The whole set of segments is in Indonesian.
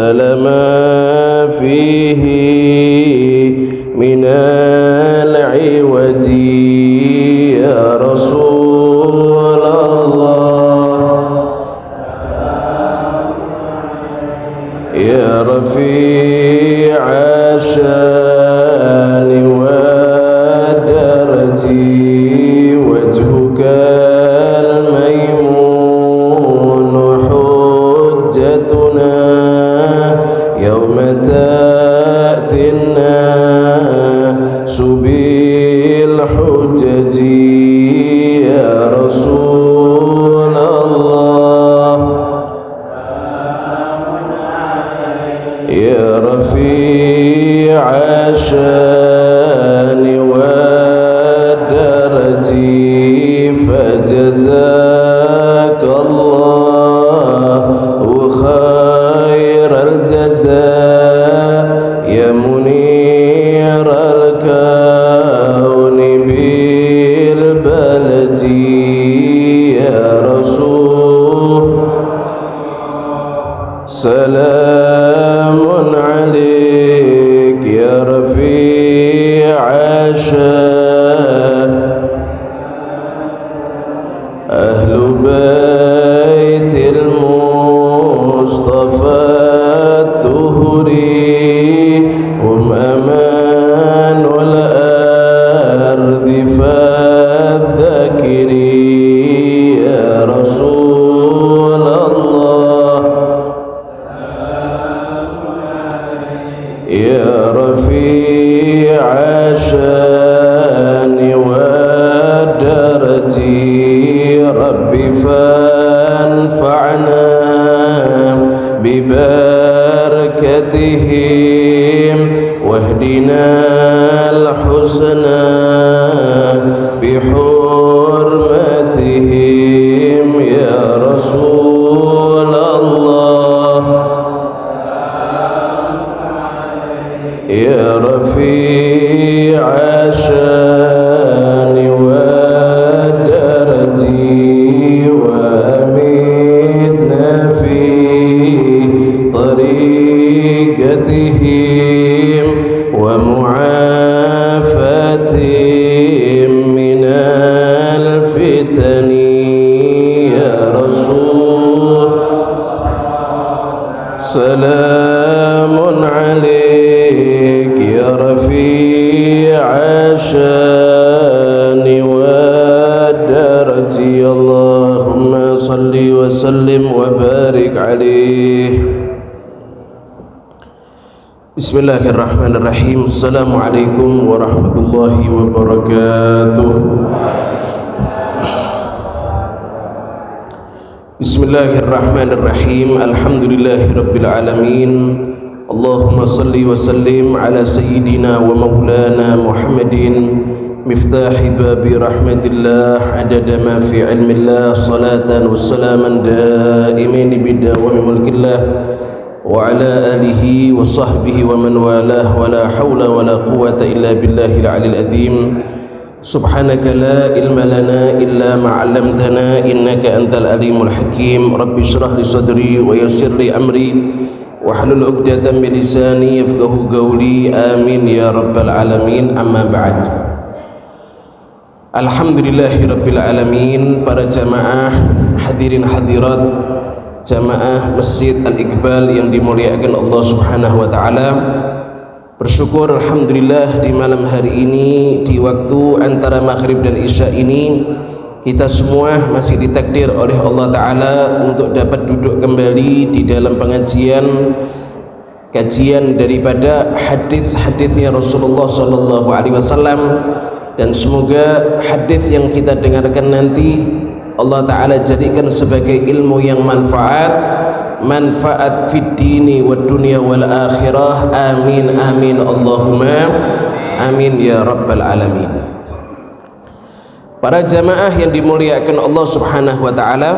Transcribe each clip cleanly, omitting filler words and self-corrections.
بدل ما فيه من العوج يا رسول الله يا رفيع الشان والدرج وجهك الميمون حجتنا يوم تأتي الناس بالحجج يا رسول الله يا رفيع الشان والدرج فجزاك الله خير الجزاء يا منير الكون بالبلج يا رسول سلام عليك يا رفيع الشان أهل بيت المصطفى الطهري هم أمان الأرض فالذكري يا رسول الله يا رفيع الشان والدرج رب فانفعنا ببركتهم واهدنا الحسنى بحرمتهم يا رسول الله يا رفيع الشان والدرج وأمتنا في طريقتهم ومعافتهم من الفتن يا رسول سلام عليك يا رفيع الشان والدرج اللهم صل وسلم وبارك عليه. Bismillahirrahmanirrahim. Assalamualaikum warahmatullahi wabarakatuh. Bismillahirrahmanirrahim. Alhamdulillahirabbil alamin. Allahumma salli wa sallim ala sayyidina wa maulana Muhammadin miftahi babi rahmatillah adada ma fi ilmillah salatan wa salaman daimin bidawami mulkillah wa ala alihi wa sahbihi wa man walah wa la hawla wa la quwwata illa billahil alil azim. Subhanaka la ilma lana illa ma 'allamtana innaka antal alimul hakim. Rabbi shrah li sadri wa yassir li amri wahlul 'uqdatam min lisani yafqahu qawli. Amin ya rabbal alamin. Amma ba'd. Alhamdulillahi rabbil alamin. Para jamaah hadirin hadirat jamaah Masjid Al-Iqbal yang dimuliakan Allah Subhanahu wa taala. Bersyukur alhamdulillah di malam hari ini di waktu antara maghrib dan isya ini kita semua masih ditakdir oleh Allah taala untuk dapat duduk kembali di dalam kajian daripada hadis-hadisnya Rasulullah sallallahu alaihi wasallam, dan semoga hadis yang kita dengarkan nanti Allah Ta'ala jadikan sebagai ilmu yang manfaat fid dini wad dunya wal akhirah. Amin amin Allahumma amin ya rabbal alamin. Para jamaah yang dimuliakan Allah Subhanahu wa taala,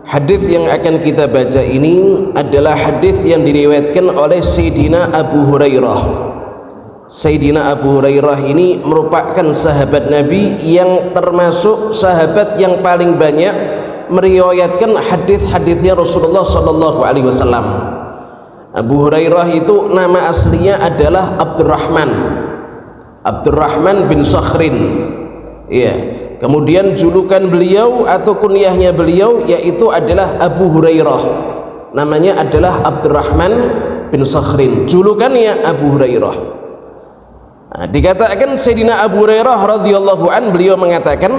hadis yang akan kita baca ini adalah hadis yang diriwayatkan oleh Sayyidina Abu Hurairah. Sayyidina Abu Hurairah ini merupakan sahabat Nabi yang termasuk sahabat yang paling banyak meriwayatkan hadis-hadisnya Rasulullah sallallahu alaihi wasallam. Abu Hurairah itu nama aslinya adalah Abdurrahman bin Sakhrin. Iya. Kemudian julukan beliau atau kunyahnya beliau yaitu adalah Abu Hurairah. Namanya adalah Abdurrahman bin Sakhrin. Julukannya Abu Hurairah. Nah, dikatakan Sayyidina Abu Hurairah radhiyallahu an, beliau mengatakan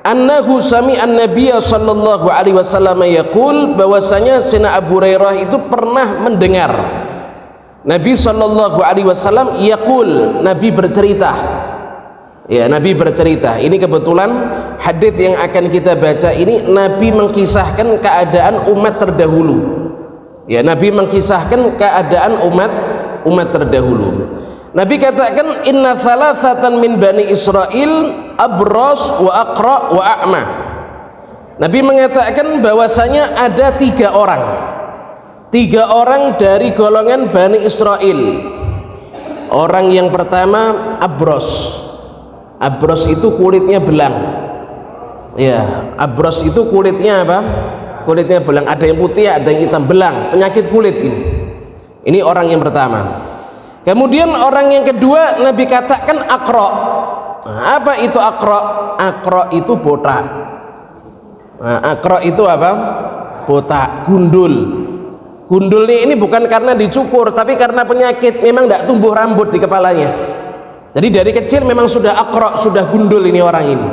annahu sami'an nabiyya sallallahu alaihi wasallam yaqul, bahwasanya Sayyidina Abu Hurairah itu pernah mendengar Nabi sallallahu alaihi wasallam yaqul, Nabi bercerita. Ya, Nabi bercerita. Ini kebetulan hadis yang akan kita baca ini Nabi mengkisahkan keadaan umat terdahulu. Ya, Nabi mengkisahkan keadaan umat terdahulu. Nabi katakan inna thalathatan min bani Israel abras wa aqra wa a'ma. Nabi mengatakan bahwasanya ada tiga orang dari golongan Bani Israel. Orang yang pertama abros. Abros itu kulitnya belang. Ya, abros itu kulitnya apa? Kulitnya belang. Ada yang putih, ada yang hitam, belang, penyakit kulit ini. Ini orang yang pertama. Kemudian orang yang kedua Nabi katakan aqra. Nah, apa itu aqra? Aqra itu botak. Nah, aqra itu apa? Botak, gundul. Gundulnya ini bukan karena dicukur, tapi karena penyakit, memang tidak tumbuh rambut di kepalanya. Jadi dari kecil memang sudah aqra, sudah gundul ini orang ini.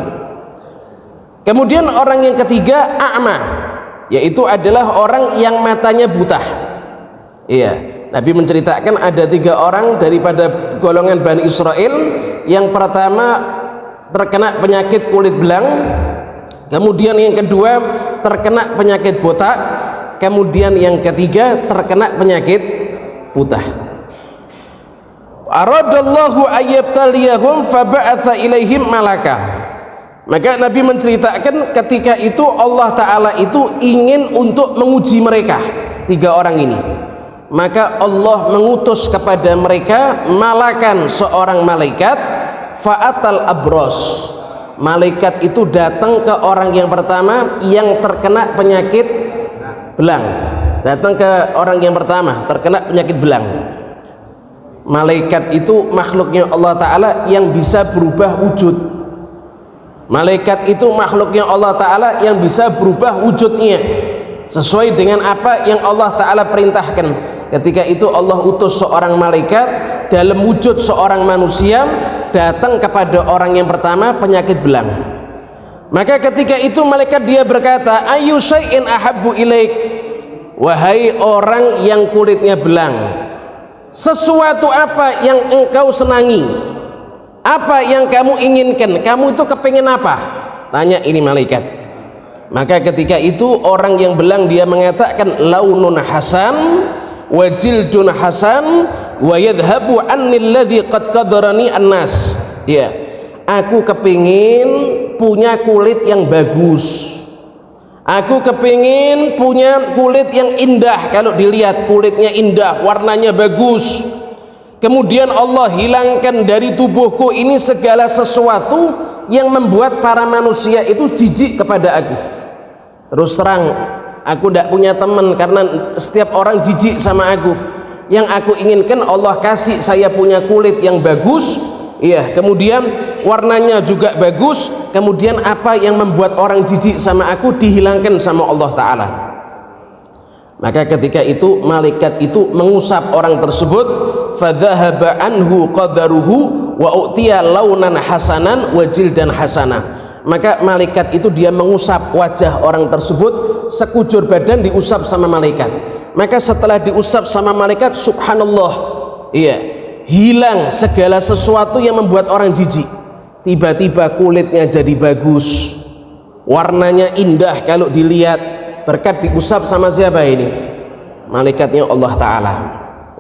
Kemudian orang yang ketiga a'ma, yaitu adalah orang yang matanya buta. Iya, Nabi menceritakan ada tiga orang daripada golongan Bani Israel. Yang pertama terkena penyakit kulit belang, kemudian yang kedua terkena penyakit botak, kemudian yang ketiga terkena penyakit buta. Aradallahu ayyabtaliyahum faba'atha ilaihim malaka. Maka Nabi menceritakan ketika itu Allah Ta'ala itu ingin untuk menguji mereka, tiga orang ini. Maka Allah mengutus kepada mereka malakan, seorang malaikat, fa'atal abros. Malaikat itu datang ke orang yang pertama yang terkena penyakit belang. Datang ke orang yang pertama terkena penyakit belang. Malaikat itu makhluknya Allah Ta'ala yang bisa berubah wujud. Malaikat itu makhluknya Allah Ta'ala yang bisa berubah wujudnya sesuai dengan apa yang Allah Ta'ala perintahkan. Ketika itu Allah utus seorang malaikat dalam wujud seorang manusia datang kepada orang yang pertama penyakit belang. Maka ketika itu malaikat dia berkata, ayu syai'in ahabbu ilaik, wahai orang yang kulitnya belang, sesuatu apa yang engkau senangi, apa yang kamu inginkan, kamu itu kepingin apa? Tanya ini malaikat. Maka ketika itu orang yang belang dia mengatakan launun hasan wa jildun hasan wa yadhhabu anni alladhi qad qadarani annas. Ya, aku kepingin punya kulit yang bagus, aku kepingin punya kulit yang indah. Kalau dilihat kulitnya indah, warnanya bagus, kemudian Allah hilangkan dari tubuhku ini segala sesuatu yang membuat para manusia itu jijik kepada aku. Terus terang aku tidak punya teman karena setiap orang jijik sama aku. Yang aku inginkan Allah kasih saya punya kulit yang bagus, iya, kemudian warnanya juga bagus, kemudian apa yang membuat orang jijik sama aku dihilangkan sama Allah Ta'ala. Maka ketika itu malaikat itu mengusap orang tersebut, fadhahaba anhu qadaruhu wa utiya launan hasanan wa jildan hasanah. Maka malaikat itu dia mengusap wajah orang tersebut, sekujur badan diusap sama malaikat. Maka setelah diusap sama malaikat, subhanallah, iya, hilang segala sesuatu yang membuat orang jijik. Tiba-tiba kulitnya jadi bagus, warnanya indah kalau dilihat, berkat diusap sama siapa ini? Malaikatnya Allah Ta'ala.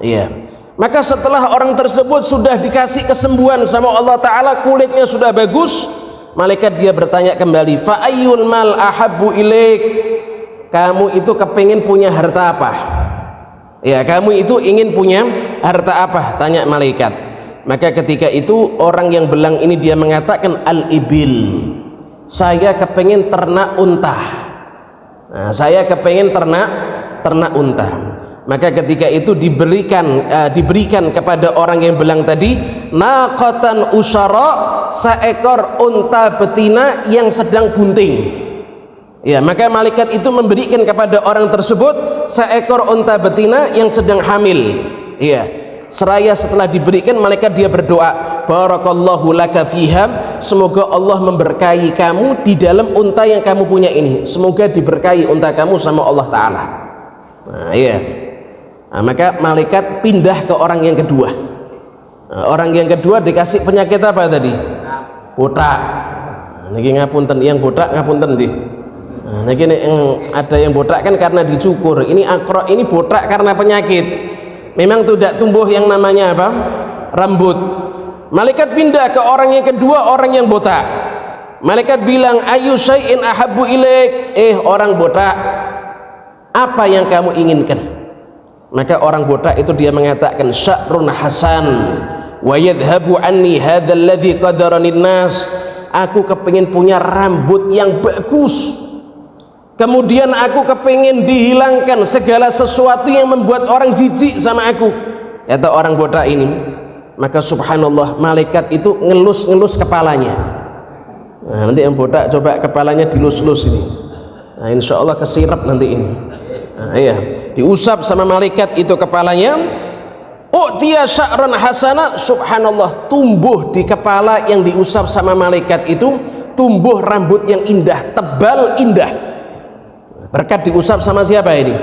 Iya. Maka setelah orang tersebut sudah dikasih kesembuhan sama Allah Ta'ala, kulitnya sudah bagus, malaikat dia bertanya kembali, fa ayyul mal ahabbu ilaik, kamu itu kepingin punya harta apa? Ya, kamu itu ingin punya harta apa? Tanya malaikat. Maka ketika itu orang yang belang ini dia mengatakan al-ibil, saya kepingin ternak unta. Nah, saya kepingin ternak unta. Maka ketika itu diberikan kepada orang yang belang tadi naqatan usyara, seekor unta betina yang sedang bunting. Ya, maka malaikat itu memberikan kepada orang tersebut seekor unta betina yang sedang hamil. Ya, seraya setelah diberikan, malaikat dia berdoa, barakallahu laka fiha, semoga Allah memberkahi kamu di dalam unta yang kamu punya ini, semoga diberkahi unta kamu sama Allah Ta'ala. Nah, iya. Nah, maka malaikat pindah ke orang yang kedua. Nah, orang yang kedua dikasih penyakit apa tadi? Botak. Nah, ini ngapunten, yang botak ngapunten di. Nah, ini yang ada yang botak kan karena dicukur. Ini akro, ini botak karena penyakit. Memang tidak tumbuh yang namanya apa? Rambut. Malaikat pindah ke orang yang kedua, orang yang botak. Malaikat bilang, ayu syai'in ahabbu ilaik, orang botak, apa yang kamu inginkan? Maka orang botak itu dia mengatakan, sya'run hasan wa yadhhabu anni hadzal ladzi qadarani nas. Aku kepingin punya rambut yang bagus, kemudian aku kepingin dihilangkan segala sesuatu yang membuat orang jijik sama aku, kata orang botak ini. Maka subhanallah, malaikat itu ngelus-ngelus kepalanya. Nah, nanti yang botak coba kepalanya dilus-lus ini. Nah, insya Allah kesirap nanti ini. Nah, iya, diusap sama malaikat itu kepalanya. U'tiya sya'ran hasana, subhanallah, tumbuh di kepala yang diusap sama malaikat itu, tumbuh rambut yang indah, tebal, indah. Berkat diusap sama siapa ini?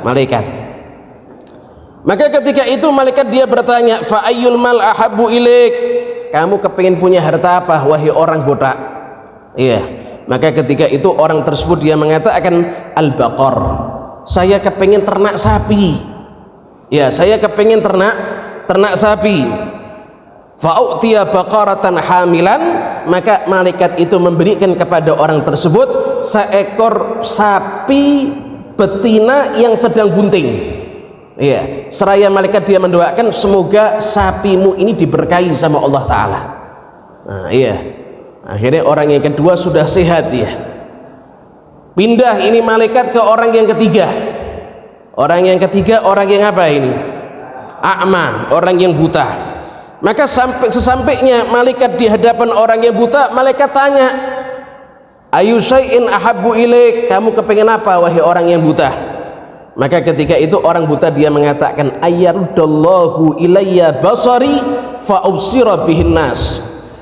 Malaikat. Maka ketika itu malaikat dia bertanya, fa ayyul mal ahabbu ilaik, kamu kepingin punya harta apa wahai orang botak? Iya. Maka ketika itu orang tersebut dia mengatakan, al-baqar, saya kepingin ternak sapi. Ya, saya kepingin ternak sapi. Fa'utiya baqaratan hamilan, maka malaikat itu memberikan kepada orang tersebut seekor sapi betina yang sedang bunting. Ya, seraya malaikat dia mendoakan, semoga sapimu ini diberkahi sama Allah Ta'ala. Nah, iya. Akhirnya orang yang kedua sudah sehat dia. Pindah ini malaikat ke orang yang ketiga. Orang yang ketiga, orang yang apa ini? A'ma, orang yang buta. Maka sesampainya malaikat di hadapan orang yang buta, malaikat tanya, ayu syai'in ahabbu ilaik, kamu kepengen apa wahai orang yang buta? Maka ketika itu orang buta dia mengatakan, ayyardallahu ilayya basari fa ubsira bihin nas.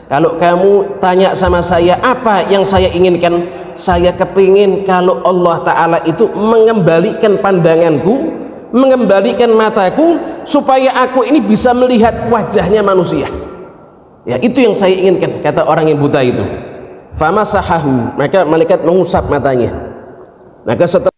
Kalau kamu tanya sama saya apa yang saya inginkan, saya kepingin kalau Allah Ta'ala itu mengembalikan pandanganku, mengembalikan mataku, supaya aku ini bisa melihat wajahnya manusia. Ya, itu yang saya inginkan, kata orang yang buta itu. Famasahahu, maka malaikat mengusap matanya. Maka setelah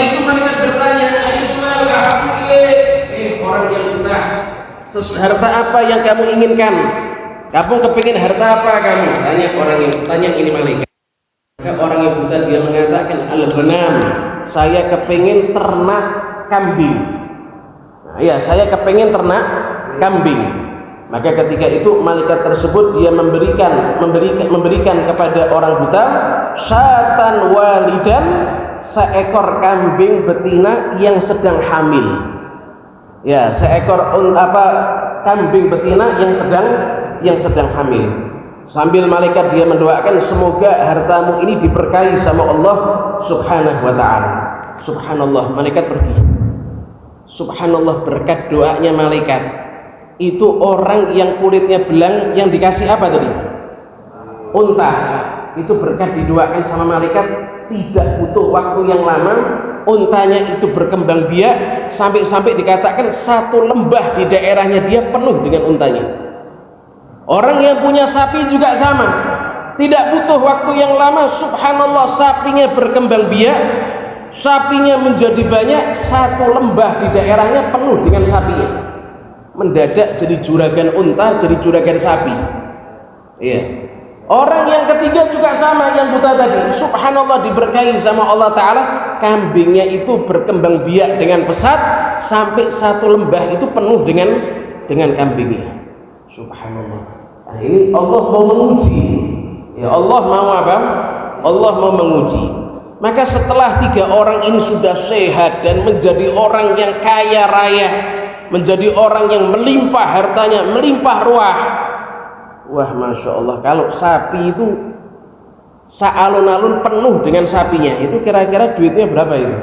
itu malaikat bertanya, ayyumal ahabbu ilaik, orang yang buta, harta apa yang kamu inginkan? Kamu kepingin harta apa kamu? Tanya ini malaikat. Maka orang yang buta dia mengatakan, al-ghanam, saya kepingin ternak kambing. Nah, ya, saya kepingin ternak kambing. Maka ketika itu malaikat tersebut dia memberikan kepada orang buta syatan walidan, seekor kambing betina yang sedang hamil. Ya, seekor kambing betina yang sedang hamil. Sambil malaikat dia mendoakan, semoga hartamu ini diberkahi sama Allah Subhanahu wa Ta'ala. Subhanallah, malaikat pergi. Subhanallah, berkat doanya malaikat, itu orang yang kulitnya belang yang dikasih apa tadi? Unta. Itu berkat didoakan sama malaikat, tidak butuh waktu yang lama, untanya itu berkembang biak, sampai dikatakan satu lembah di daerahnya dia penuh dengan untanya. Orang yang punya sapi juga sama, tidak butuh waktu yang lama, subhanallah, sapinya berkembang biak, sapinya menjadi banyak, satu lembah di daerahnya penuh dengan sapinya. Mendadak jadi juragan unta, jadi juragan sapi. Iya. Orang yang ketiga juga sama, yang buta tadi, subhanallah, diberkahi sama Allah Ta'ala, kambingnya itu berkembang biak dengan pesat sampai satu lembah itu penuh dengan kambingnya. Subhanallah. Nah, ini Allah mau menguji. Ya, Allah mau apa? Allah mau menguji. Maka setelah 3 orang ini sudah sehat dan menjadi orang yang kaya raya, menjadi orang yang melimpah hartanya, melimpah ruah. Wah, masya Allah, kalau sapi itu sealun-alun penuh dengan sapinya, itu kira-kira duitnya berapa itu?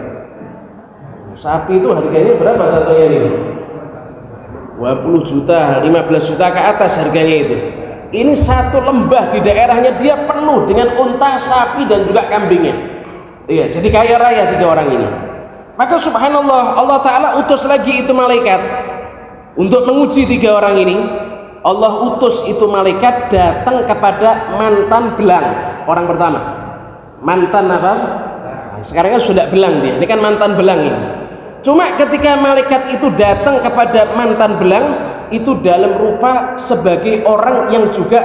Sapi itu harganya berapa satunya ini? 20 juta, 15 juta ke atas harganya itu. Ini satu lembah di daerahnya dia penuh dengan unta, sapi dan juga kambingnya. Iya, jadi kaya raya 3 orang ini. Maka subhanallah, Allah Ta'ala utus lagi itu malaikat untuk menguji 3 orang ini. Allah utus itu malaikat datang kepada mantan belang orang pertama. Mantan apa? Sekarang kan sudah belang dia. Ini kan mantan belang ini. Cuma ketika malaikat itu datang kepada mantan belang, itu dalam rupa sebagai orang yang juga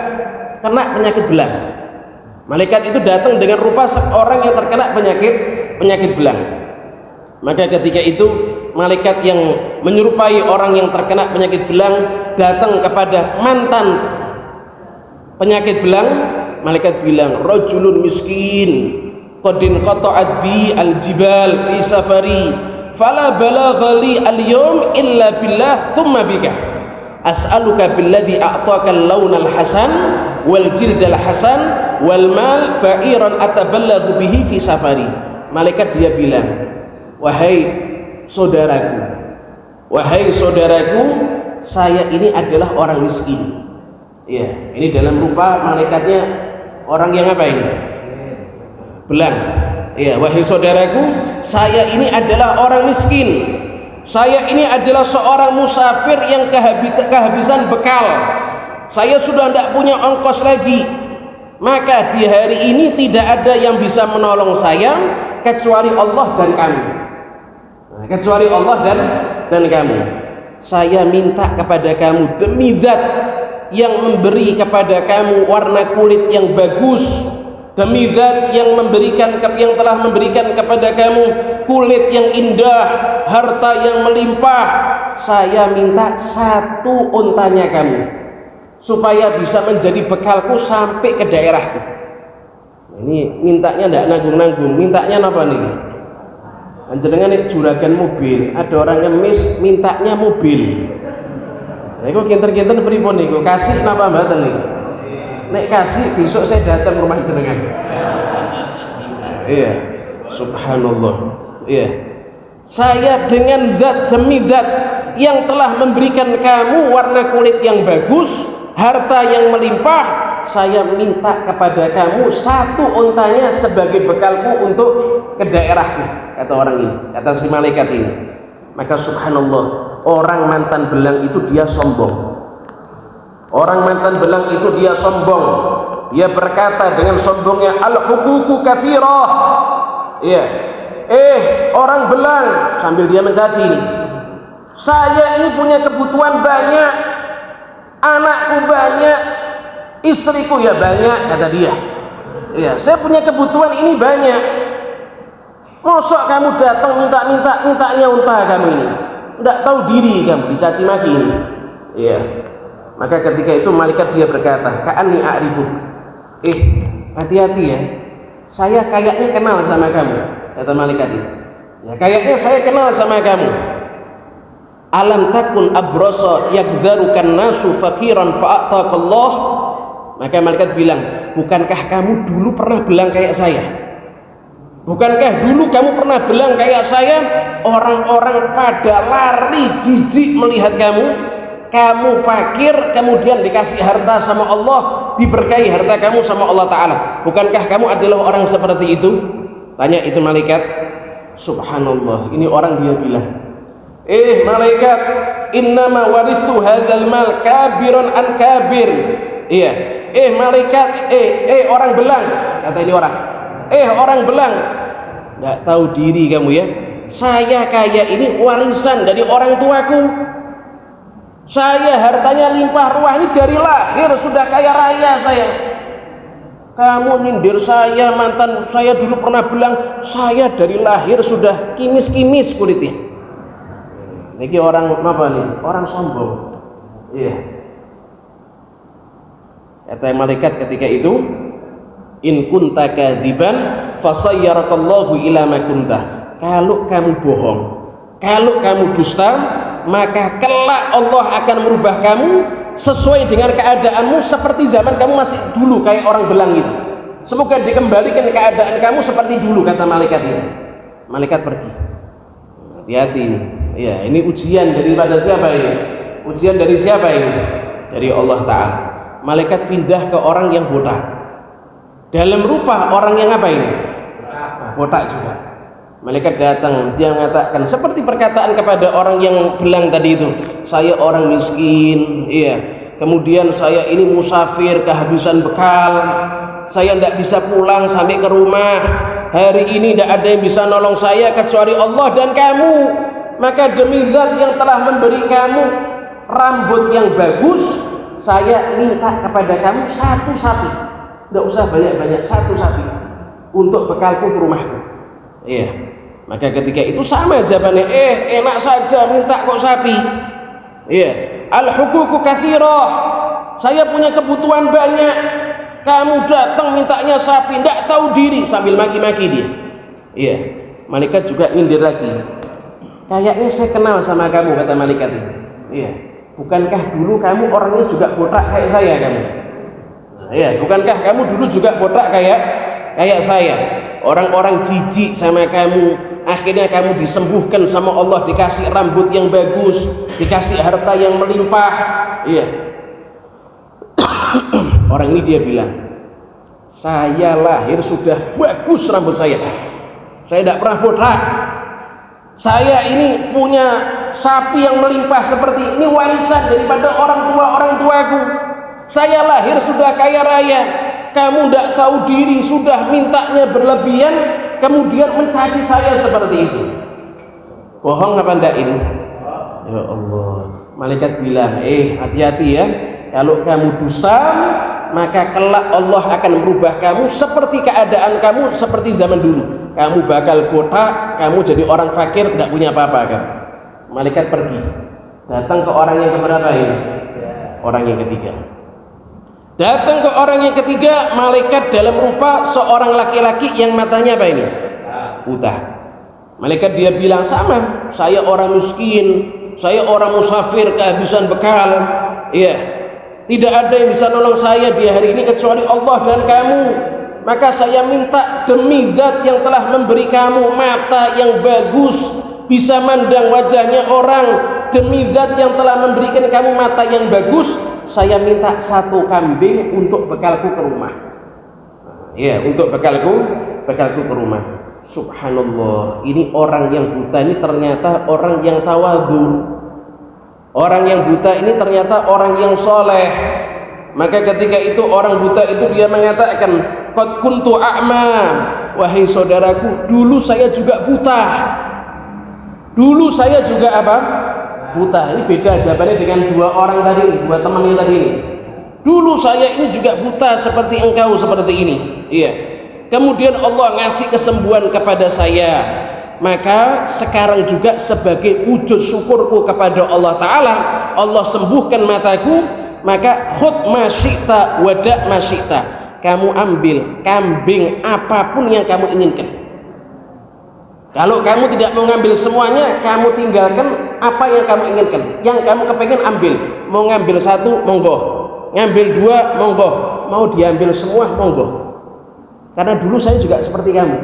kena penyakit belang. Malaikat itu datang dengan rupa seorang yang terkena penyakit belang. Maka ketika itu malaikat yang menyerupai orang yang terkena penyakit belang datang kepada mantan penyakit belang. Malaikat bilang, rajulun miskin qadin qata'at bi al-jibal fi safari fala balagha li al-yawm illa billah thumma bika as'aluka billadhi a'taka al-lawn al-hasan wal jild al-hasan wal mal ba'iran atabalaghu bihi fi safari. Malaikat dia bilang, wahai saudaraku, saya ini adalah orang miskin. Ya, ini dalam rupa malaikatnya orang yang apa ini? Belang. Ya, wahai saudaraku, saya ini adalah orang miskin. Saya ini adalah seorang musafir yang kehabisan bekal. Saya sudah tidak punya ongkos lagi. Maka di hari ini tidak ada yang bisa menolong saya kecuali Allah dan kamu. Kecuali Allah dan kamu. Saya minta kepada kamu demi zat yang memberi kepada kamu warna kulit yang bagus, demi zat yang telah memberikan kepada kamu kulit yang indah, harta yang melimpah, saya minta 1 untanya kamu supaya bisa menjadi bekalku sampai ke daerahku. Ini mintanya tidak nanggung-nanggung, mintanya apa nih? Jenengan juragan mobil, ada orang ngemis mintanya mobil. Nah, itu kinter-kinter pripun niku? Kasih napa mboten niku? Nek kasih besok saya datang rumah jenengan. Iya. Subhanallah. Iya. Saya dengan zat demi zat yang telah memberikan kamu warna kulit yang bagus, harta yang melimpah, saya minta kepada kamu 1 untanya sebagai bekalku untuk ke daerahku. Kata orang ini, kata si malaikat ini. Maka subhanallah, orang mantan belang itu dia sombong. Orang mantan belang itu dia sombong. Dia berkata dengan sombongnya, al-huququ katsirah. Iya. Orang belang, sambil dia mencaci ini. Saya ini punya kebutuhan banyak. Anakku banyak, istriku ya banyak, kata dia. Iya, saya punya kebutuhan ini banyak. Mosok kamu datang mintanya unta kamu ini, tidak tahu diri kamu, dicaci maki ini. Iya. Maka ketika itu malaikat dia berkata, ka'anni a'rifuk. Hati-hati ya, saya kayaknya kenal sama kamu, kata malaikat itu. Ya, kayaknya saya kenal sama kamu. Alam takun abrasa yaqdarukan nasu fakiran fa'ataqallah. Maka malaikat bilang, bukankah kamu dulu pernah belang kayak saya? Bukankah dulu kamu pernah belang kayak saya? Orang-orang pada lari jijik melihat kamu. Kamu fakir, kemudian dikasih harta sama Allah, diberkahi harta kamu sama Allah Ta'ala. Bukankah kamu adalah orang seperti itu? Tanya itu malaikat. Subhanallah, ini orang dia bilang, malaikat, innama warithu hadzal mal kabiran an kabir. Iya. Malaikat, orang belang, kata ini orang. Orang belang, nggak tahu diri kamu ya. Saya kaya ini warisan dari orang tuaku. Saya hartanya limpah ruah, ini dari lahir sudah kaya raya saya. kamu nyindir saya, mantan saya dulu pernah bilang saya dari lahir sudah kimis-kimis kulitnya. Ini orang apa nih? Orang sombong. Iya. Kata malaikat ketika itu, in kunta kadziban fasayyarakallahu ila ma kunta. Kalau kamu bohong, kalau kamu dusta, maka kelak Allah akan merubah kamu sesuai dengan keadaanmu seperti zaman kamu masih dulu kayak orang belang itu. Semoga dikembalikan keadaan kamu seperti dulu, kata malaikat ini. Malaikat pergi. Hati-hati ini. Ya, ini ujian daripada siapa ini? Ujian dari siapa ini? Dari Allah Ta'ala. Malaikat pindah ke orang yang botak. Dalam rupa orang yang apa ini? Botak juga. Malaikat datang, dia mengatakan seperti perkataan kepada orang yang belang tadi itu, saya orang miskin, iya. Kemudian saya ini musafir, kehabisan bekal, saya tidak bisa pulang sampai ke rumah. Hari ini tidak ada yang bisa nolong saya kecuali Allah dan kamu. Maka demi zat yang telah memberi kamu rambut yang bagus, saya minta kepada kamu satu sapi. Tidak usah banyak-banyak, satu sapi untuk bekalku ke rumahku. Iya. Maka ketika itu sama jawabannya, enak saja minta kok sapi. Iya. Al-huququ katsirah. Saya punya kebutuhan banyak. Kamu datang mintanya sapi, tidak tahu diri, sambil maki-maki dia. Iya. Malaikat juga nyindir lagi. Kayaknya saya kenal sama kamu, kata malaikat ini. Iya. Bukankah dulu kamu orangnya juga botak kayak saya kamu? Nah, iya. Bukankah kamu dulu juga botak kayak saya? Orang-orang jijik sama kamu, akhirnya kamu disembuhkan sama Allah, dikasih rambut yang bagus, dikasih harta yang melimpah. Iya. Orang ini dia bilang, saya lahir sudah bagus rambut saya tidak pernah botak. Saya ini punya sapi yang melimpah seperti ini, warisan daripada orang tuaku. Saya lahir sudah kaya raya. Kamu tidak tahu diri, sudah mintanya berlebihan, kemudian mencaci saya seperti itu. Bohong apa enggak ini? Ya Allah. Malaikat bilang, hati-hati ya, kalau kamu dusta, maka kelak Allah akan merubah kamu seperti keadaan kamu seperti zaman dulu. Kamu bakal botak, kamu jadi orang fakir, tidak punya apa-apa kan? Malaikat pergi, datang ke orang yang keberapa ini? Orang yang ketiga. Datang ke orang yang ketiga, malaikat dalam rupa seorang laki-laki yang matanya apa ini? Buta. Malaikat dia bilang sama, saya orang miskin, saya orang musafir, kehabisan bekal. Iya. Tidak ada yang bisa nolong saya di hari ini kecuali Allah dan kamu. Maka saya minta demi zat yang telah memberi kamu mata yang bagus, bisa mandang wajahnya orang, demi zat yang telah memberikan kamu mata yang bagus, saya minta satu kambing untuk bekalku ke rumah. Ya, untuk bekalku ke rumah. Subhanallah, ini orang yang buta ini ternyata orang yang tawadhu. Orang yang buta ini ternyata orang yang soleh. Maka ketika itu orang buta itu dia mengatakan, qad kuntu a'ma. Wahai saudaraku, dulu saya juga buta. Dulu saya juga apa? Buta. Ini beda jawabannya dengan dua orang tadi, dua temannya tadi ini. Dulu saya ini juga buta seperti engkau seperti ini. Iya. Kemudian Allah ngasih kesembuhan kepada saya. Maka sekarang juga sebagai wujud syukurku kepada Allah Ta'ala, Allah sembuhkan mataku. Maka khud masyita wada masyita, kamu ambil kambing apapun yang kamu inginkan. Kalau kamu tidak mau ngambil semuanya, kamu tinggalkan apa yang kamu inginkan. Yang kamu kepengen ambil. Mau ngambil satu, monggo. Ngambil dua, monggo. Mau diambil semua, monggo. Karena dulu saya juga seperti kamu.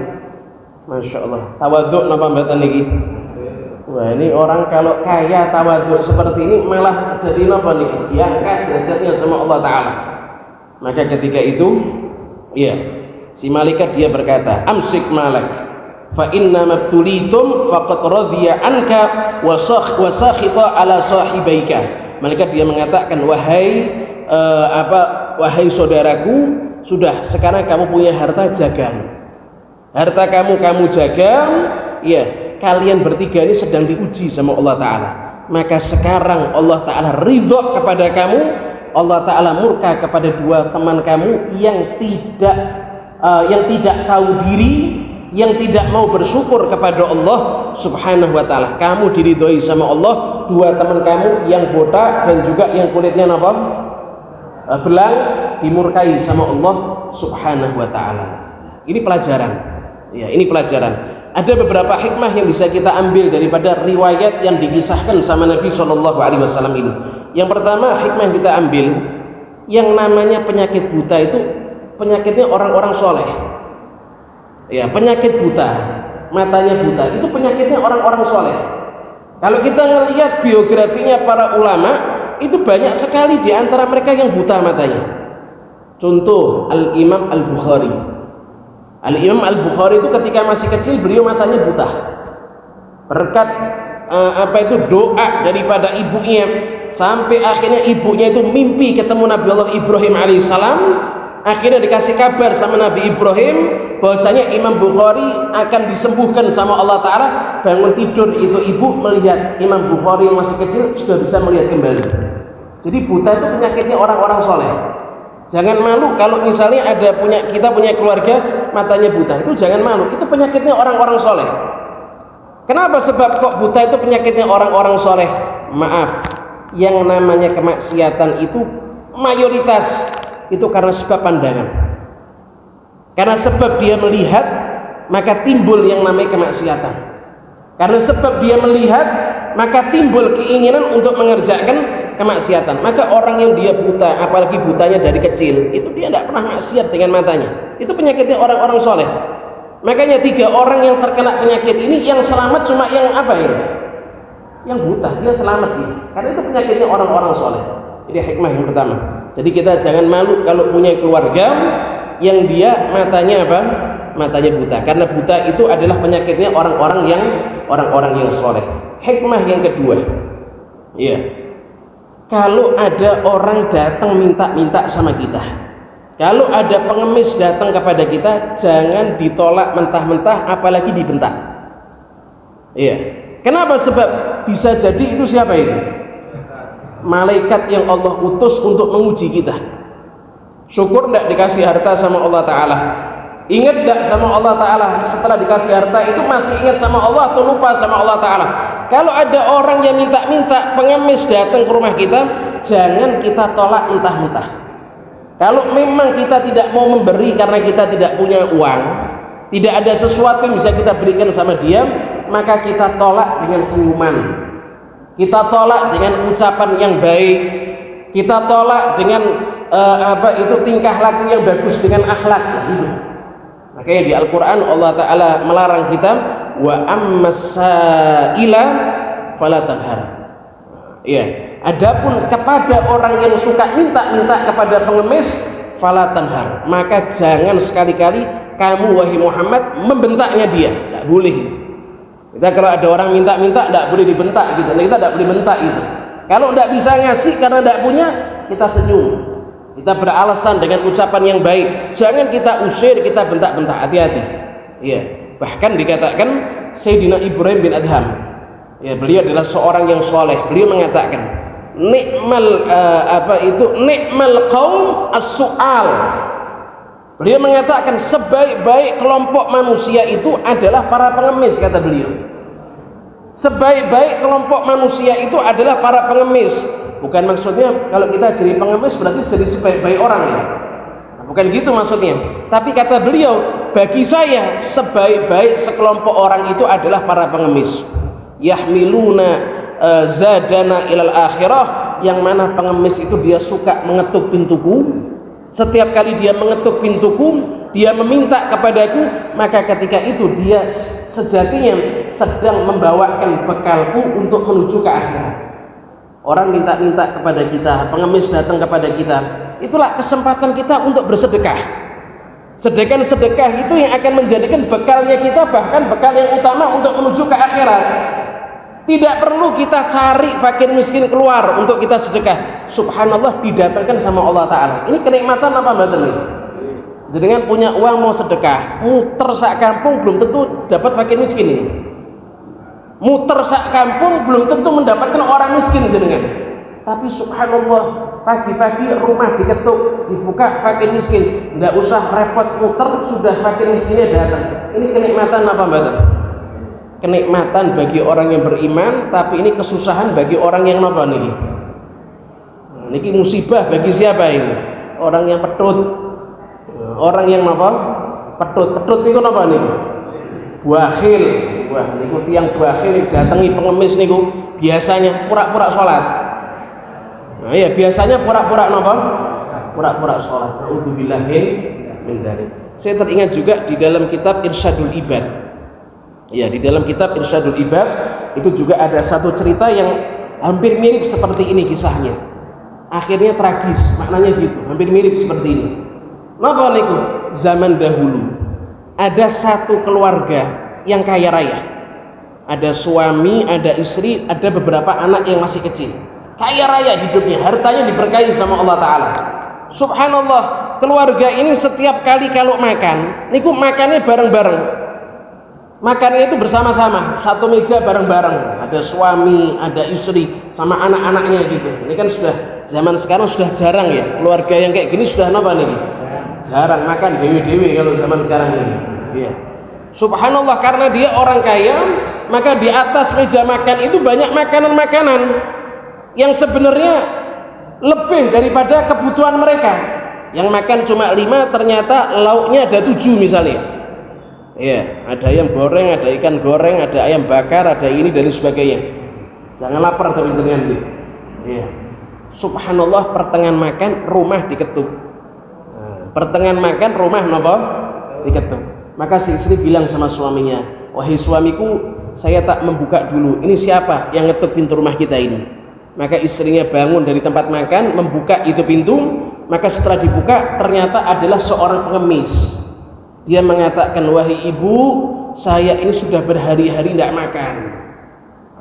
Masya Allah. Tawaduk napa mboten niki? Wah, ini orang kalau kaya tawaduk seperti ini malah jadi napa niki? Diangkat derajatnya sama Allah Ta'ala. Maka ketika itu, iya, si malaikat dia berkata, amsik malak, fa inna mabtulitum faqad radiya anka wa sakhita ala sahibaika. Malaikat dia mengatakan, wahai saudaraku, sudah sekarang kamu punya harta, jagang. Harta kamu jagang, ya. Kalian bertiga ini sedang diuji sama Allah Ta'ala. Maka sekarang Allah Ta'ala ridho kepada kamu, Allah Ta'ala murka kepada dua teman kamu yang tidak tahu diri, yang tidak mau bersyukur kepada Allah Subhanahu wa Ta'ala. Kamu diridhoi sama Allah, dua teman kamu yang botak dan juga yang kulitnya apa? Belang, dimurkai sama Allah Subhanahu wa Ta'ala. Ini pelajaran. Ya, ini pelajaran. Ada beberapa hikmah yang bisa kita ambil daripada riwayat yang dikisahkan sama Nabi SAW ini. Yang pertama, hikmah yang kita ambil, yang namanya penyakit buta itu penyakitnya orang-orang soleh. Ya, penyakit buta, matanya buta, itu penyakitnya orang-orang soleh. Kalau kita melihat biografinya para ulama, itu banyak sekali di antara mereka yang buta matanya. Contoh Al-Imam Al-Bukhari. Al-Imam Al-Bukhari itu ketika masih kecil beliau matanya buta. Berkat doa daripada ibunya, sampai akhirnya ibunya itu mimpi ketemu Nabi Allah Ibrahim alaihissalam. Akhirnya dikasih kabar sama Nabi Ibrahim bahwasanya Imam Bukhari akan disembuhkan sama Allah Ta'ala. Bangun tidur itu ibu melihat Imam Bukhari yang masih kecil sudah bisa melihat kembali. Jadi buta itu penyakitnya orang-orang soleh. Jangan malu kalau misalnya kita punya keluarga matanya buta, itu jangan malu, itu penyakitnya orang-orang soleh. Kenapa? Sebab kok buta itu penyakitnya orang-orang soleh? Maaf, yang namanya kemaksiatan itu mayoritas itu karena sebab pandangan. Karena sebab dia melihat, maka timbul yang namanya kemaksiatan. Karena sebab dia melihat, maka timbul keinginan untuk mengerjakan kemaksiatan. Maka orang yang dia buta, apalagi butanya dari kecil, itu dia tidak pernah maksiat dengan matanya. Itu penyakitnya orang-orang soleh. Makanya 3 orang yang terkena penyakit ini, yang selamat cuma yang apa ya? Yang buta, dia selamat dia. Karena itu penyakitnya orang-orang soleh. Jadi hikmah yang pertama. Jadi kita jangan malu kalau punya keluarga yang dia matanya apa? Matanya buta. Karena buta itu adalah penyakitnya orang-orang yang soleh. Hikmah yang kedua, iya. Kalau ada orang datang minta-minta sama kita, kalau ada pengemis datang kepada kita, jangan ditolak mentah-mentah, apalagi dibentak. Iya. Kenapa? Sebab bisa jadi itu siapa itu? Malaikat yang Allah utus untuk menguji kita. Syukur tidak dikasih harta sama Allah Ta'ala? Ingat tidak sama Allah Ta'ala? Setelah dikasih harta itu masih ingat sama Allah atau lupa sama Allah Ta'ala? Kalau ada orang yang minta-minta, pengemis datang ke rumah kita, jangan kita tolak mentah-mentah. Kalau memang kita tidak mau memberi karena kita tidak punya uang, tidak ada sesuatu yang bisa kita berikan sama dia, maka kita tolak dengan senyuman, kita tolak dengan ucapan yang baik, kita tolak dengan tingkah laku yang bagus, dengan akhlak. Makanya di Al-Quran Allah Ta'ala melarang kita, wa ammasaila fala tanhar. Iya, adapun kepada orang yang suka minta-minta kepada pengemis, fala tanhar, maka jangan sekali-kali kamu wahai Muhammad membentaknya dia. Tidak boleh. Kita kalau ada orang minta-minta tidak boleh dibentak gitu. Kita tidak boleh bentak gitu. Kalau tidak bisa ngasih karena tidak punya, kita senyum, kita beralasan dengan ucapan yang baik. Jangan kita usir, kita bentak-bentak. Hati-hati. Iya. Bahkan dikatakan Sayyidina Ibrahim bin Adham, ya, beliau adalah seorang yang soleh. Beliau mengatakan, nikmal qaum as-su'al. Beliau mengatakan sebaik-baik kelompok manusia itu adalah para pengemis, kata beliau. Sebaik-baik kelompok manusia itu adalah para pengemis. Bukan maksudnya kalau kita jadi pengemis berarti jadi sebaik-baik orang ya. Bukan gitu maksudnya. Tapi kata beliau, bagi saya sebaik-baik sekelompok orang itu adalah para pengemis. Yahmiluna zadana ilal akhirah, yang mana pengemis itu dia suka mengetuk pintuku. Setiap kali dia mengetuk pintuku, dia meminta kepadaku, maka ketika itu dia sejatinya sedang membawakan bekalku untuk menuju ke akhirat. Orang minta-minta kepada kita, pengemis datang kepada kita, itulah kesempatan kita untuk bersedekah. Sedekah itu yang akan menjadikan bekalnya kita, bahkan bekal yang utama untuk menuju ke akhirat. Tidak perlu kita cari fakir miskin keluar untuk kita sedekah. Subhanallah, didatangkan sama Allah Ta'ala. Ini kenikmatan apa mboten ini? Jenengan punya uang mau sedekah, muter sak kampung belum tentu dapat fakir miskin ini. Muter sak kampung belum tentu mendapatkan orang miskin jenengan. Tapi subhanallah, pagi-pagi rumah diketuk, dibuka fakir miskin, nggak usah repot muter, sudah fakir miskinnya datang. Ini kenikmatan apa mboten? Kenikmatan bagi orang yang beriman, tapi ini kesusahan bagi orang yang napa niki? Niki musibah bagi siapa ini? Orang yang petut. Orang yang napa? Petut. Petut niku napa niku? Bakhil. Wah, niku tiyang bakhil datangi pengemis niku biasanya pura-pura sholat. Nah, ya biasanya pura-pura napa? Pura-pura sholat. A'udzubillahi min dzalik. Saya teringat juga di dalam kitab Irsyadul Ibad. Ya, di dalam kitab Irsyadul Ibad itu juga ada satu cerita yang hampir mirip seperti ini kisahnya. Akhirnya tragis, maknanya gitu, hampir mirip seperti ini. Napa niku? Zaman dahulu ada satu keluarga yang kaya raya. Ada suami, ada istri, ada beberapa anak yang masih kecil. Kaya raya hidupnya, hartanya diberkahi sama Allah Ta'ala. Subhanallah, keluarga ini setiap kali kalau makan, niku makannya bareng-bareng. Makannya itu bersama-sama, satu meja bareng-bareng. Ada suami, ada istri, sama anak-anaknya gitu. Ini kan sudah zaman sekarang sudah jarang ya, keluarga yang kayak gini sudah napa nih? Jarang makan dewe-dewe kalau zaman sekarang ini. Iya. Subhanallah, karena dia orang kaya, maka di atas meja makan itu banyak makanan-makanan yang sebenarnya lebih daripada kebutuhan mereka. Yang makan cuma 5, ternyata lauknya ada 7 misalnya. Iya, ada ayam goreng, ada ikan goreng, ada ayam bakar, ada ini dan sebagainya. Jangan lapar tapi dengan dia. Iya. Subhanallah, pertengahan makan rumah diketuk. Nah, pertengahan makan rumah napa? Diketuk. Maka si istri bilang sama suaminya, "Wahai suamiku, saya tak membuka dulu. Ini siapa yang ngetuk pintu rumah kita ini?" Maka istrinya bangun dari tempat makan, membuka itu pintu. Maka setelah dibuka, ternyata adalah seorang pengemis. Dia mengatakan, "Wahai ibu, saya ini sudah berhari-hari tidak makan.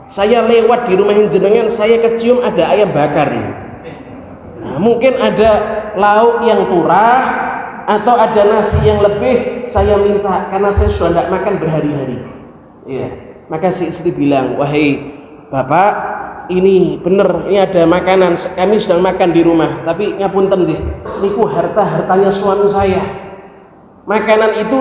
Saya lewat di rumah jenengan, saya kecium ada ayam bakar ini. Nah, mungkin ada lauk yang turah atau ada nasi yang lebih, saya minta karena saya sudah tidak makan berhari-hari." Ya. Maka si istri bilang, "Wahai bapak, ini benar, ini ada makanan, kami sedang makan di rumah, tapi ngapunten deh, niku hartanya suami saya. Makanan itu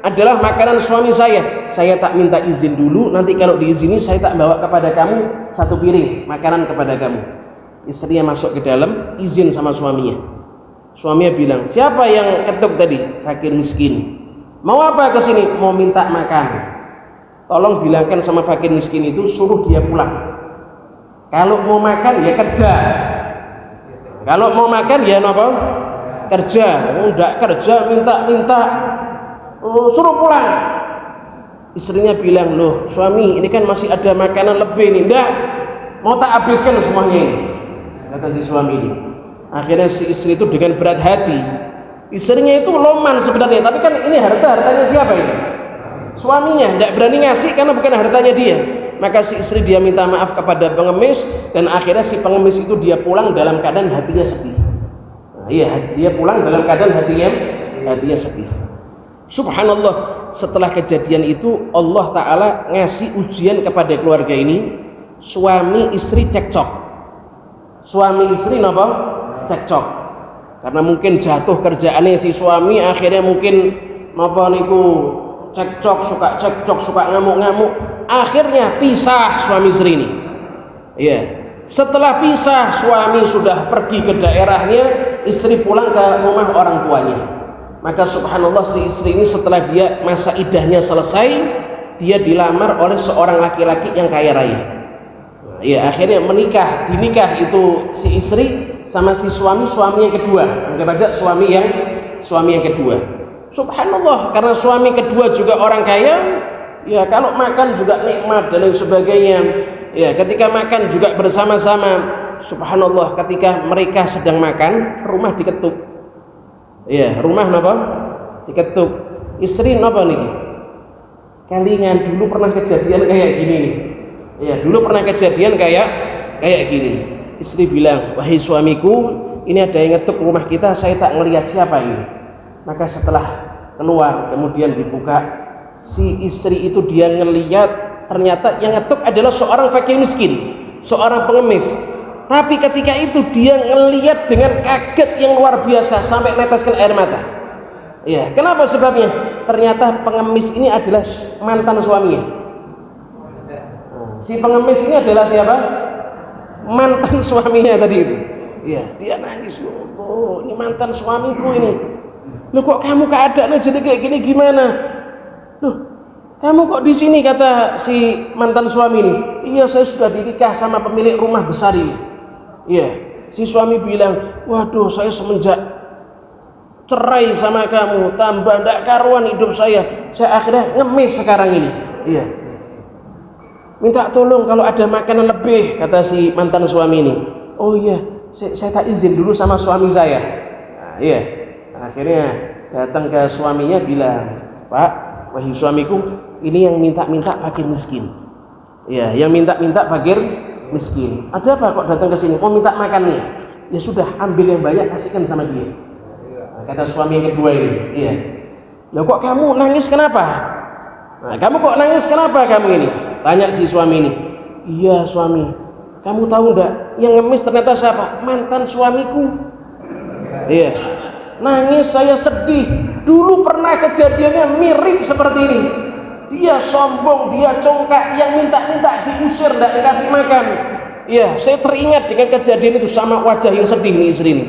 adalah makanan suami saya tak minta izin dulu, nanti kalau diizini saya tak bawa kepada kamu satu piring makanan kepada kamu." Istrinya masuk ke dalam, izin sama suaminya. Suaminya bilang, "Siapa yang ketuk tadi?" "Fakir miskin." "Mau apa ke sini?" "Mau minta makan." "Tolong bilangkan sama fakir miskin itu suruh dia pulang. Kalau mau makan ya kerja. Kalau mau makan ya apa? Kerja. Enggak kerja minta-minta. Suruh pulang." Istrinya bilang, "Loh suami, ini kan masih ada makanan lebih nih." "Enggak, mau tak habiskan semuanya ini," kata si suami ini. Akhirnya si istri itu dengan berat hati, istrinya itu loman sebenarnya, tapi kan ini hartanya siapa ini? Suaminya, enggak berani ngasih karena bukan hartanya dia. Maka si istri dia minta maaf kepada pengemis, dan akhirnya si pengemis itu dia pulang dalam keadaan hatinya sedih. Nah, iya, dia pulang dalam keadaan hatinya sedih. Subhanallah, setelah kejadian itu Allah Ta'ala ngasih ujian kepada keluarga ini. Suami istri cekcok. Suami istri napa? Cekcok. Karena mungkin jatuh kerjaannya si suami, akhirnya mungkin napa niku cekcok, suka ngamuk-ngamuk. Akhirnya pisah suami istri ini. Ya. Setelah pisah, suami sudah pergi ke daerahnya, istri pulang ke rumah orang tuanya. Maka subhanallah, si istri ini setelah dia masa iddahnya selesai, dia dilamar oleh seorang laki-laki yang kaya raya. Ya, akhirnya dinikah itu si istri sama si suami yang kedua. Anggap aja suami yang kedua. Subhanallah, karena suami kedua juga orang kaya, ya kalau makan juga nikmat dan lain sebagainya. Ya, ketika makan juga bersama-sama. Subhanallah, ketika mereka sedang makan, rumah diketuk. Ya, rumah napa? Diketuk. Istri napa nih? Kalingan dulu pernah kejadian kayak gini nih. Ya, dulu pernah kejadian kayak gini. Istri bilang, "Wahai suamiku, ini ada yang ngetuk rumah kita, saya tak ngelihat siapa ini." Maka setelah keluar kemudian dibuka, si istri itu dia ngelihat ternyata yang ngetuk adalah seorang fakir miskin, seorang pengemis. Tapi ketika itu dia ngelihat dengan kaget yang luar biasa sampai neteskan air mata. Ya, kenapa sebabnya? Ternyata pengemis ini adalah mantan suaminya. Si pengemis ini adalah siapa? Mantan suaminya tadi itu. Ya, dia nangis, oh ini mantan suamiku ini. Loh kok kamu keadaannya jadi kayak gini gimana? Loh, kamu kok di sini, kata si mantan suami ini. Iya, saya sudah dinikah sama pemilik rumah besar ini. Iya, si suami bilang, waduh saya semenjak cerai sama kamu tambah ndak karuan hidup saya akhirnya ngemis sekarang ini. Iya, minta tolong kalau ada makanan lebih, kata si mantan suami ini. Oh iya, saya tak izin dulu sama suami saya. Nah, iya, akhirnya datang ke suaminya bilang, Pak, wahai suamiku, ini yang minta-minta fakir miskin. Iya, yang minta-minta fakir miskin. Ada apa kok datang ke sini? Mau minta makan nih? Ya sudah, ambil yang banyak, kasihkan sama dia. Nah, kata suami yang kedua ini. Iya. Loh kok kamu nangis kenapa? Nah, kamu kok nangis kenapa kamu ini? Tanya si suami ini. Iya suami, kamu tahu enggak? Yang ngemis ternyata siapa? Mantan suamiku. Iya. Nangis saya sedih. Dulu pernah kejadiannya mirip seperti ini. Dia sombong, dia congkak, yang minta-minta diusir, tidak dikasih makan. Iya, saya teringat dengan kejadian itu sama wajah yang sedih nih istri ini.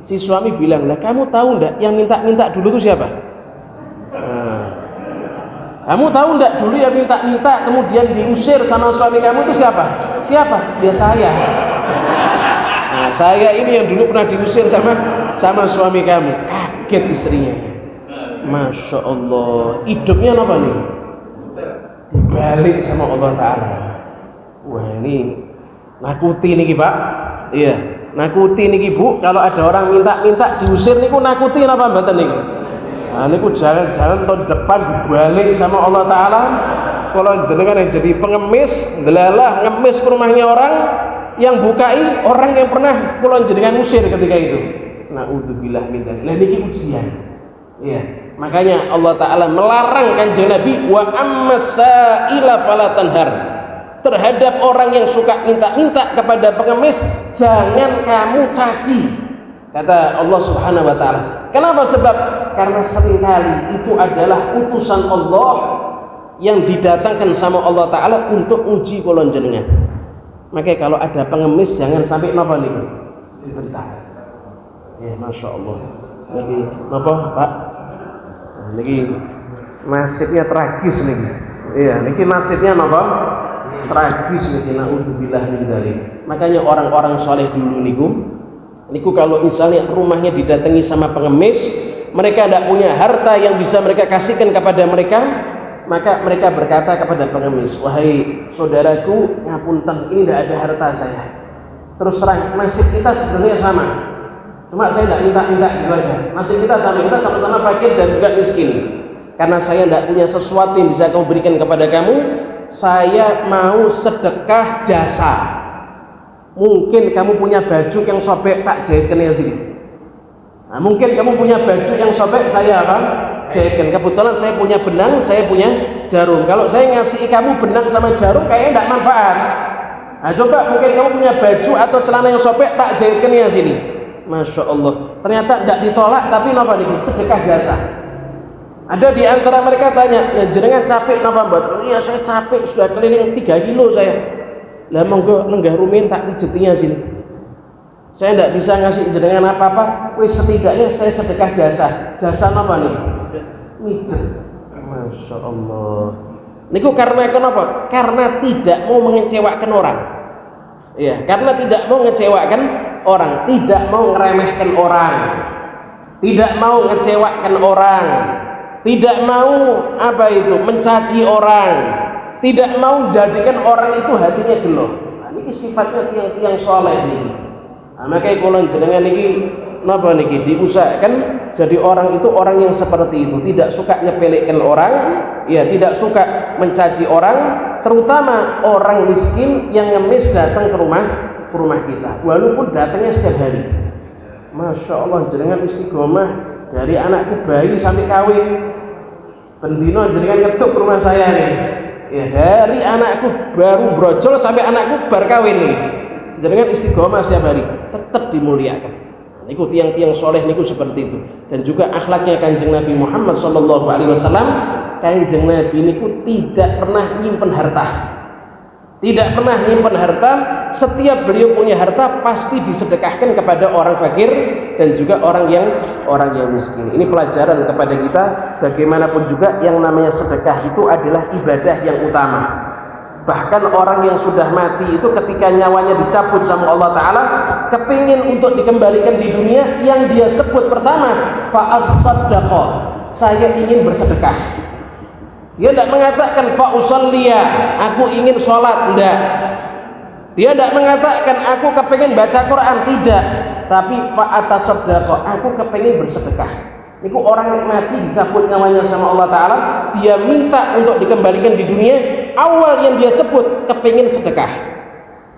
Si suami bilang, lah kamu tahu enggak yang minta-minta dulu itu siapa? Nah, kamu tahu enggak dulu yang minta-minta kemudian diusir sama suami kamu itu siapa? Siapa? Ya saya. Nah, saya ini yang dulu pernah diusir sama suami kamu. Kaget istrinya. Masya Allah, hidupnya apa nih? Dibalik sama Allah Ta'ala. Wah ini nakuti nih Pak. Iya, nakuti nih Bu. Kalau ada orang minta-minta diusir niku nakuti apa mboten niku? Nah niku jalan-jalan tahun depan dibalik sama Allah Ta'ala. Kalau jenengan yang jadi pengemis, delalah ngemis ke rumahnya orang, yang bukai orang yang pernah kula jenengan usir ketika itu. Naudzubillah min dzalik. Lah niki ujian. Iya. Makanya Allah Ta'ala melarang kanjeng Nabi, wa ammasaila fala tanhar. Terhadap orang yang suka minta-minta kepada pengemis, jangan kamu caci, kata Allah Subhanahu wa Ta'ala. Kenapa? Sebab karena seringkali itu adalah utusan Allah yang didatangkan sama Allah Ta'ala untuk uji kula jenengan. Makanya kalau ada pengemis jangan sampai napa niku dibentak. Ya Masya Allah. Niki napa Pak? Niki nasibnya tragis niki. Iya, niki nasibnya napa? Tragis niki, naudzubillah min dzalik. Makanya orang-orang soleh dulu niku kalau misalnya rumahnya didatangi sama pengemis, mereka tidak punya harta yang bisa mereka kasihkan kepada mereka, maka mereka berkata kepada pengemis, wahai saudaraku, ngapunten, ini tidak ada harta saya. Terus terang, nasib kita sebenarnya sama. Cuma saya tidak minta-minta gitu aja. Nasib kita sama-sama fakir dan juga miskin. Karena saya tidak punya sesuatu yang bisa kamu berikan kepada kamu, saya mau sedekah jasa. Mungkin kamu punya baju yang sobek, tak jahitkan ya sini. Nah, mungkin kamu punya baju yang sobek, saya apa? Jahitkan. Kebetulan saya punya benang, saya punya jarum. Kalau saya ngasih kamu benang sama jarum, kayaknya tidak manfaat. Nah, coba mungkin kamu punya baju atau celana yang sobek, tak jahitkan ya sini. Masya Allah, ternyata tidak ditolak, tapi napa nih? Sedekah jasa. Ada di antara mereka tanya, ya jenengan capek napa mbak? Iya saya capek, sudah keliling 3 kilo saya. Lah monggo lenggah rumin tak dijetinya sini. Saya tidak bisa ngasih jenengan apa-apa, wis setidaknya saya sedekah jasa. Jasa napa nih? Mijet. Masya Allah. Niku karena kenapa? Karena tidak mau mengecewakan orang. Ya, karena tidak mau mengecewakan orang, tidak mau ngeremehkan orang, tidak mau ngecewakan orang, tidak mau apa itu mencaci orang, tidak mau jadikan orang itu hatinya gelo. Nah, ini sifatnya tiang-tiang soleh ini. Nah, makanya kalau jenengan ini napa niki diusahakan jadi orang itu orang yang seperti itu, tidak suka nyepelekan orang, ya tidak suka mencaci orang, terutama orang miskin yang ngemis datang ke rumah kita, walaupun datangnya setiap hari. Masya Allah, jenengan istiqomah dari anakku bayi sampai kawin. Pendino jenengan ngetuk rumah saya nih. Ya dari anakku baru brojol sampai anakku bar kawin nih. jenengan istiqomah setiap hari, tetap dimuliakan. Niku tiang-tiang soleh niku seperti itu. Dan juga akhlaknya Kanjeng Nabi Muhammad sallallahu alaihi wasallam, Kanjeng Nabi niku tidak pernah nyimpen harta. Tidak pernah nyimpen harta, setiap beliau punya harta pasti disedekahkan kepada orang fakir dan juga orang yang miskin. Ini pelajaran kepada kita, bagaimanapun juga yang namanya sedekah itu adalah ibadah yang utama. Bahkan orang yang sudah mati itu ketika nyawanya dicabut sama Allah Ta'ala, kepingin untuk dikembalikan di dunia, yang dia sebut pertama, fa'as-saddaqa, saya ingin bersedekah. Dia tidak mengatakan fa'usalliya, aku ingin sholat, tidak. Dia tidak mengatakan aku kepingin baca Quran, tidak. Tapi fa'atasaddaqa, aku kepingin bersedekah. Itu orang yang mati dicabut nyawanya sama Allah Ta'ala, dia minta untuk dikembalikan di dunia, awal yang dia sebut kepingin sedekah.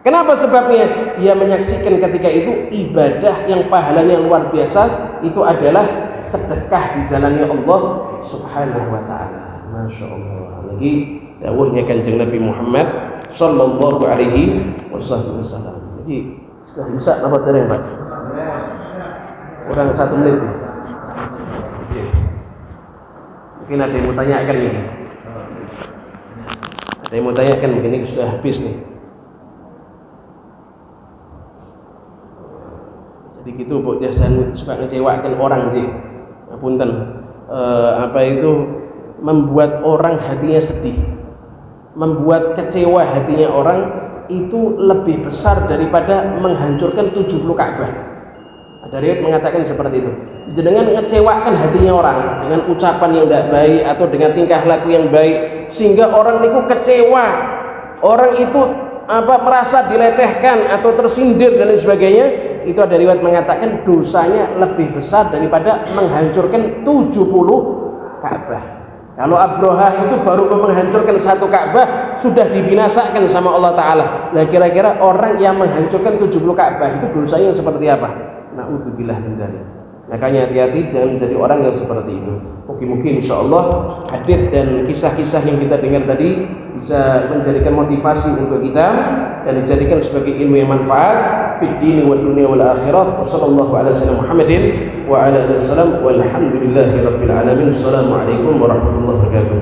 Kenapa sebabnya? Dia menyaksikan ketika itu ibadah yang pahalanya luar biasa, itu adalah sedekah di jalannya Allah Subhanahu wa Ta'ala. Masya Allah. Lagi dawuhnya Kanjeng Nabi Muhammad sallallahu alaihi wasallam. Jadi sudah bisa apa tereng, Pak? Kurang 1 menit. Mungkin ada yang mau tanyakan ini. Ada yang mau tanyakan, mungkin ini sudah habis nih. Jadi gitu, Bu, jangan suka ngecewakan orang sih. Punten, apa itu membuat orang hatinya sedih, membuat kecewa hatinya orang itu lebih besar daripada menghancurkan 70 Ka'bah. Ada riwayat mengatakan seperti itu. Dengan mengecewakan hatinya orang dengan ucapan yang tidak baik atau dengan tingkah laku yang baik, sehingga orang itu kecewa, orang itu merasa dilecehkan atau tersindir dan lain sebagainya, itu ada riwayat mengatakan dosanya lebih besar daripada menghancurkan 70 Ka'bah. Kalau Abraha itu baru menghancurkan 1 Ka'bah sudah dibinasakan sama Allah Ta'ala. Nah, kira-kira orang yang menghancurkan 70 Ka'bah itu dosanya seperti apa? Na'udzubillah min dzalik. Makanya hati-hati jangan menjadi orang yang seperti itu. Mungkin insya Allah hadis dan kisah-kisah yang kita dengar tadi bisa menjadikan motivasi untuk kita dan dijadikan sebagai ilmu yang manfaat fid dini wal dunya wal akhirah. Wassallallahu ala sayyidina Muhammadin wa ala alihi wasallam walhamdulillahi rabbil alamin. Assalamualaikum warahmatullahi wabarakatuh.